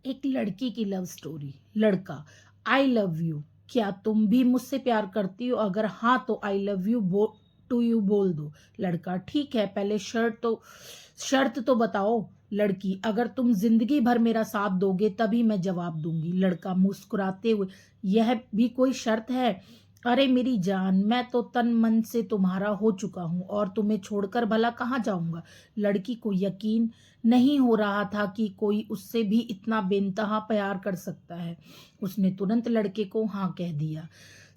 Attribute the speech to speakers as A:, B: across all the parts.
A: एक लड़की की लव स्टोरी। लड़का, आई लव यू। क्या तुम भी मुझसे प्यार करती हो? अगर हाँ तो I love you too you बोल दो। लड़का, ठीक है, पहले शर्त तो बताओ। लड़की, अगर तुम जिंदगी भर मेरा साथ दोगे तभी मैं जवाब दूंगी। लड़का मुस्कुराते हुए, यह भी कोई शर्त है? अरे मेरी जान, मैं तो तन मन से तुम्हारा हो चुका हूं और तुम्हें छोड़कर भला कहाँ जाऊंगा। लड़की को यकीन नहीं हो रहा था कि कोई उससे भी इतना बेइंतहा प्यार कर सकता है। उसने तुरंत लड़के को हाँ कह दिया।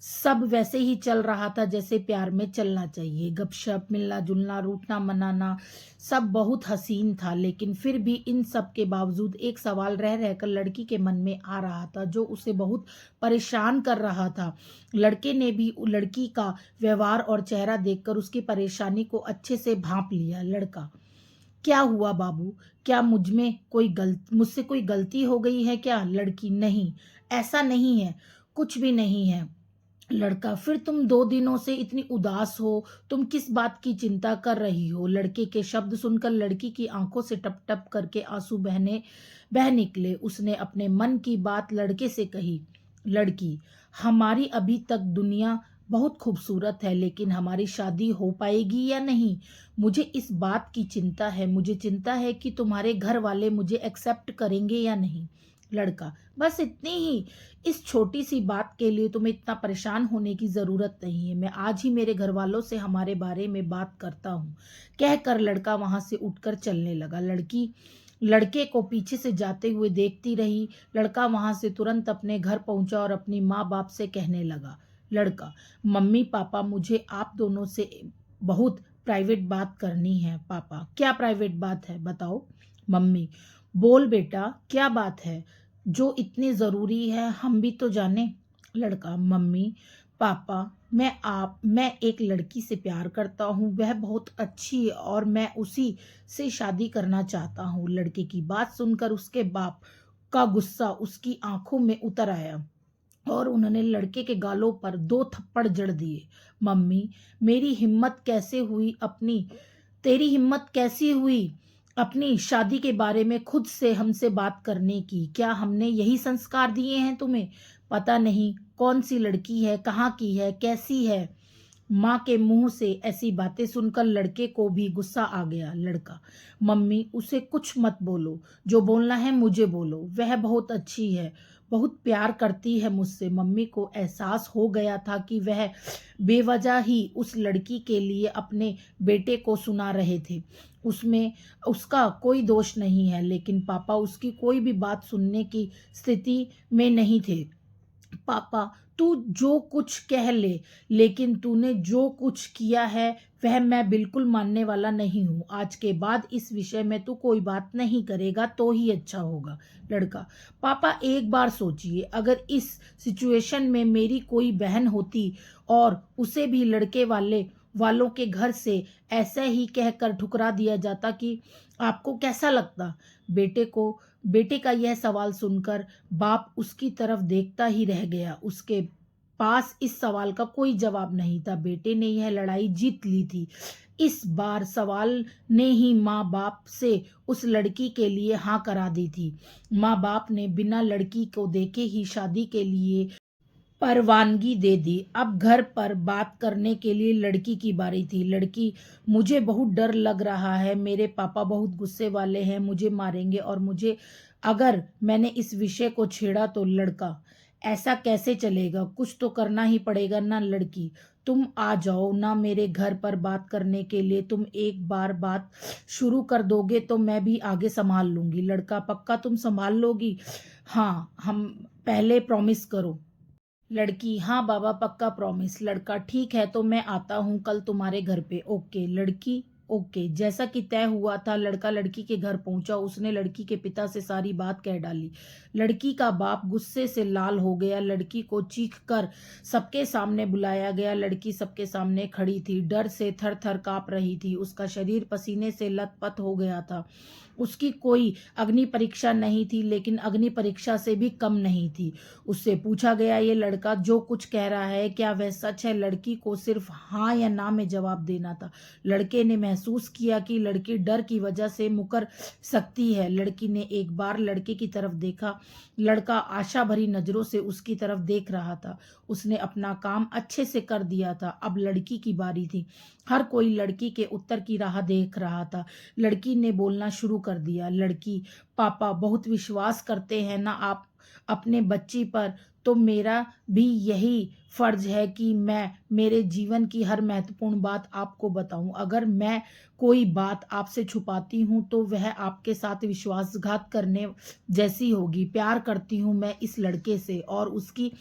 A: सब वैसे ही चल रहा था जैसे प्यार में चलना चाहिए। गपशप, मिलना जुलना, रूठना मनाना, सब बहुत हसीन था। लेकिन फिर भी इन सब के बावजूद एक सवाल रह रहकर लड़की के मन में आ रहा था, जो उसे बहुत परेशान कर रहा था। लड़के ने भी लड़की का व्यवहार और चेहरा देखकर उसकी परेशानी को अच्छे से भांप लिया। लड़का, क्या हुआ बाबू? क्या मुझसे कोई गलती हो गई है क्या? लड़की, नहीं, ऐसा नहीं है, कुछ भी नहीं है। लड़का, फिर तुम 2 दिनों से इतनी उदास हो, तुम किस बात की चिंता कर रही हो? लड़के के शब्द सुनकर लड़की की आंखों से टप टप करके आंसू बह निकले। उसने अपने मन की बात लड़के से कही। लड़की, हमारी अभी तक दुनिया बहुत खूबसूरत है, लेकिन हमारी शादी हो पाएगी या नहीं, मुझे इस बात की चिंता है। मुझे चिंता है कि तुम्हारे घर वाले मुझे एक्सेप्ट करेंगे या नहीं। लड़का, बस इतनी ही, इस छोटी सी बात के लिए तुम्हें इतना परेशान होने की जरूरत नहीं है। मैं आज ही मेरे घर वालों से हमारे बारे में बात करता हूँ। कहकर लड़का वहां से उठकर चलने लगा। लड़की लड़के को पीछे से जाते हुए देखती रही। लड़का वहां से तुरंत अपने घर पहुंचा और अपनी माँ बाप से कहने लगा। लड़का, मम्मी पापा, मुझे आप दोनों से बहुत प्राइवेट बात करनी है। पापा, क्या प्राइवेट बात है, बताओ। मम्मी, बोल बेटा, क्या बात है जो इतनी जरूरी है, हम भी तो जाने। लड़का, मम्मी पापा, मैं एक लड़की से प्यार करता हूँ, वह बहुत अच्छी है और मैं उसी से शादी करना चाहता हूँ। लड़के की बात सुनकर उसके बाप का गुस्सा उसकी आंखों में उतर आया और उन्होंने लड़के के गालों पर 2 थप्पड़ जड़ दिए। मम्मी, मेरी हिम्मत कैसे हुई अपनी तेरी हिम्मत कैसी हुई अपनी शादी के बारे में खुद से हमसे बात करने की? क्या हमने यही संस्कार दिए हैं तुम्हें? पता नहीं कौन सी लड़की है, कहाँ की है, कैसी है। माँ के मुंह से ऐसी बातें सुनकर लड़के को भी गुस्सा आ गया। लड़का, मम्मी, उसे कुछ मत बोलो, जो बोलना है मुझे बोलो। वह बहुत अच्छी है, बहुत प्यार करती है मुझसे। मम्मी को एहसास हो गया था कि वह बेवजह ही उस लड़की के लिए अपने बेटे को सुना रहे थे। उसमें उसका कोई दोष नहीं है, लेकिन पापा उसकी कोई भी बात सुनने की स्थिति में नहीं थे। पापा, तू जो कुछ कह ले, लेकिन तूने जो कुछ किया है वह मैं बिल्कुल मानने वाला नहीं हूं। आज के बाद इस विषय में तू कोई बात नहीं करेगा तो ही अच्छा होगा। लड़का, पापा एक बार सोचिए, अगर इस सिचुएशन में मेरी कोई बहन होती और उसे भी लड़के वालों के घर से ऐसा ही कहकर ठुकरा दिया जाता कि आपको कैसा लगता? बेटे का यह सवाल सुनकर बाप उसकी तरफ देखता ही रह गया। उसके पास इस सवाल का कोई जवाब नहीं था। बेटे ने यह लड़ाई जीत ली थी। इस बार सवाल ने ही माँ बाप से उस लड़की के लिए हाँ करा दी थी। माँ बाप ने बिना लड़की को देखे ही शादी के लिए परवानगी दे दी। अब घर पर बात करने के लिए लड़की की बारी थी। लड़की, मुझे बहुत डर लग रहा है, मेरे पापा बहुत गुस्से वाले हैं, मुझे मारेंगे और मुझे अगर मैंने इस विषय को छेड़ा तो। लड़का, ऐसा कैसे चलेगा, कुछ तो करना ही पड़ेगा ना। लड़की, तुम आ जाओ ना मेरे घर पर बात करने के लिए। तुम एक बार बात शुरू कर दोगे तो मैं भी आगे संभाल लूंगी। लड़का, पक्का तुम संभाल लोगी? हाँ, हम पहले प्रॉमिस करो। लड़की, हाँ बाबा, पक्का प्रॉमिस। लड़का, ठीक है, तो मैं आता हूँ कल तुम्हारे घर पे। ओके। लड़की, ओके। जैसा कि तय हुआ था, लड़का लड़की के घर पहुंचा। उसने लड़की के पिता से सारी बात कह डाली। लड़की का बाप गुस्से से लाल हो गया। लड़की को चीख कर सबके सामने बुलाया गया। लड़की सबके सामने खड़ी थी, डर से थर थर कांप रही थी, उसका शरीर पसीने से लथपथ हो गया था। उसकी कोई अग्नि परीक्षा नहीं थी, लेकिन अग्नि परीक्षा से भी कम नहीं थी। उससे पूछा गया, ये लड़का जो कुछ कह रहा है क्या वह सच है? लड़की को सिर्फ हाँ या ना में जवाब देना था। लड़के ने महसूस किया कि लड़की डर की वजह से मुकर सकती है। लड़की ने एक बार लड़के की तरफ देखा। लड़का आशा भरी नजरों से उसकी तरफ देख रहा था। उसने अपना काम अच्छे से कर दिया था। अब लड़की की बारी थी। हर कोई लड़की के उत्तर की राह देख रहा था। लड़की ने बोलना शुरू कर दिया। लड़की, पापा बहुत विश्वास करते हैं ना आप अपने बच्ची पर, तो मेरा भी यही फर्ज है कि मैं मेरे जीवन की हर महत्वपूर्ण बात आपको बताऊं। अगर मैं कोई बात आपसे छुपाती हूं तो वह आपके साथ विश्वासघात करने जैसी होगी। प्यार करती हूं मैं इस लड़के से और उसकी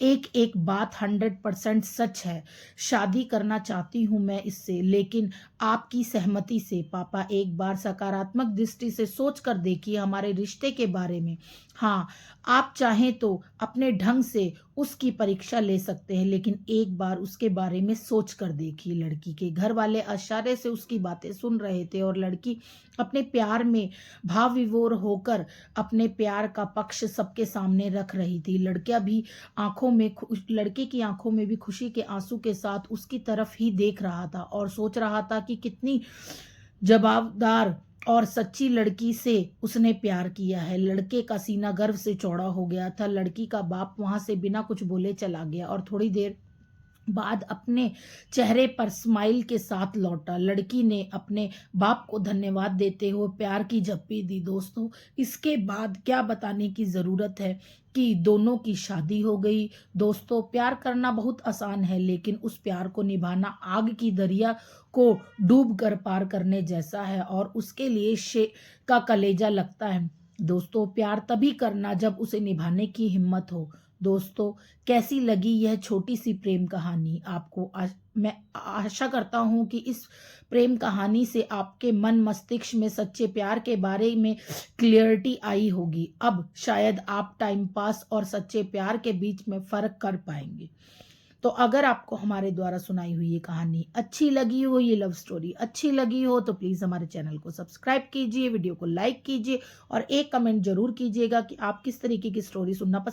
A: एक एक बात 100% सच है। शादी करना चाहती हूँ मैं इससे, लेकिन आपकी सहमति से। पापा एक बार सकारात्मक दृष्टि से सोच कर देखिए हमारे रिश्ते के बारे में। हाँ, आप चाहें तो अपने ढंग से उसकी परीक्षा ले सकते हैं, लेकिन एक बार उसके बारे में सोच कर देखिए। लड़की के घर वाले इशारे से उसकी बातें सुन रहे थे और लड़की अपने प्यार में भाव विभोर होकर अपने प्यार का पक्ष सबके सामने रख रही थी। लड़के की आंखों में भी खुशी के आंसू के साथ उसकी तरफ ही देख रहा था और सोच रहा था कि कितनी जवाबदार और सच्ची लड़की से उसने प्यार किया है। लड़के का सीना गर्व से चौड़ा हो गया था। लड़की का बाप वहां से बिना कुछ बोले चला गया और थोड़ी देर बाद अपने चेहरे पर स्माइल के साथ लौटा। लड़की ने अपने बाप को धन्यवाद देते हुए प्यार की झप्पी दी। दोस्तों, इसके बाद क्या बताने की ज़रूरत है कि दोनों की शादी हो गई। दोस्तों, प्यार करना बहुत आसान है, लेकिन उस प्यार को निभाना आग की दरिया को डूब कर पार करने जैसा है और उसके लिए का कलेजा लगता है। दोस्तों, प्यार तभी करना जब उसे निभाने की हिम्मत हो। दोस्तों, कैसी लगी यह छोटी सी प्रेम कहानी आपको? मैं आशा करता हूँ कि इस प्रेम कहानी से आपके मन मस्तिष्क में सच्चे प्यार के बारे में क्लियरिटी आई होगी। अब शायद आप टाइम पास और सच्चे प्यार के बीच में फ़र्क कर पाएंगे। तो अगर आपको हमारे द्वारा सुनाई हुई ये कहानी अच्छी लगी हो, ये लव स्टोरी अच्छी लगी हो, तो प्लीज़ हमारे चैनल को सब्सक्राइब कीजिए, वीडियो को लाइक कीजिए और एक कमेंट जरूर कीजिएगा कि आप किस तरीके की स्टोरी सुनना पसंद